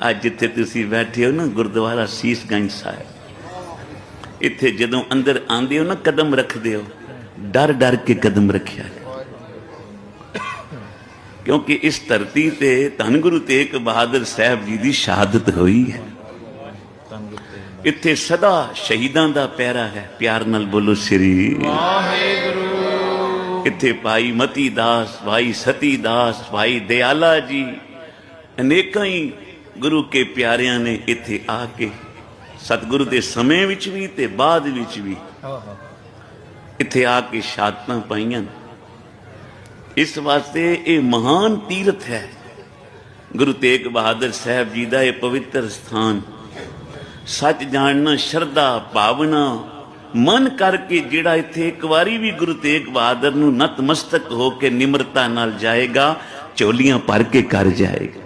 ਅੱਜ ਜਿੱਥੇ ਤੁਸੀਂ ਬੈਠੇ ਹੋ ਨਾ ਗੁਰਦੁਆਰਾ ਸੀਸਗੰਜ ਸਾਹਿਬ, ਇੱਥੇ ਜਦੋਂ ਅੰਦਰ ਆਉਂਦੇ ਹੋ ਨਾ ਕਦਮ ਰੱਖਦੇ ਹੋ, ਡਰ ਡਰ ਕੇ ਕਦਮ ਰੱਖਿਆ, ਕਿਉਂਕਿ ਇਸ ਧਰਤੀ ਤੇ ਧੰਨ ਗੁਰੂ ਤੇਗ ਬਹਾਦਰ ਸਾਹਿਬ ਜੀ ਦੀ ਸ਼ਹਾਦਤ ਹੋਈ ਹੈ। ਇੱਥੇ ਸਦਾ ਸ਼ਹੀਦਾਂ ਦਾ ਪਹਿਰਾ ਹੈ। ਪਿਆਰ ਨਾਲ ਬੋਲੋ ਸ੍ਰੀ ਵਾਹਿਗੁਰੂ। ਇੱਥੇ ਭਾਈ ਮਤੀ ਦਾਸ, ਭਾਈ ਸਤੀ ਦਾਸ, ਭਾਈ ਦਿਆਲਾ ਜੀ, ਅਨੇਕਾਂ ਹੀ ਗੁਰੂ ਕੇ ਪਿਆਰਿਆਂ ਨੇ ਇੱਥੇ ਆ ਕੇ ਸਤਿਗੁਰੂ ਦੇ ਸਮੇਂ ਵਿੱਚ ਵੀ ਤੇ ਬਾਅਦ ਵਿੱਚ ਵੀ ਇੱਥੇ ਆ ਕੇ ਸ਼ਹਾਦਤਾਂ ਪਾਈਆਂ। ਇਸ ਵਾਸਤੇ ਇਹ ਮਹਾਨ ਤੀਰਥ ਹੈ ਗੁਰੂ ਤੇਗ ਬਹਾਦਰ ਸਾਹਿਬ ਜੀ ਦਾ ਇਹ ਪਵਿੱਤਰ ਸਥਾਨ। ਸੱਚ ਜਾਣਨਾ, ਸ਼ਰਧਾ ਭਾਵਨਾ ਮਨ ਕਰਕੇ ਜਿਹੜਾ ਇੱਥੇ ਇੱਕ ਵਾਰੀ ਵੀ ਗੁਰੂ ਤੇਗ ਬਹਾਦਰ ਨੂੰ ਨਤਮਸਤਕ ਹੋ ਕੇ ਨਿਮਰਤਾ ਨਾਲ ਜਾਏਗਾ, ਝੋਲੀਆਂ ਭਰ ਕੇ ਕਰ ਜਾਏਗਾ।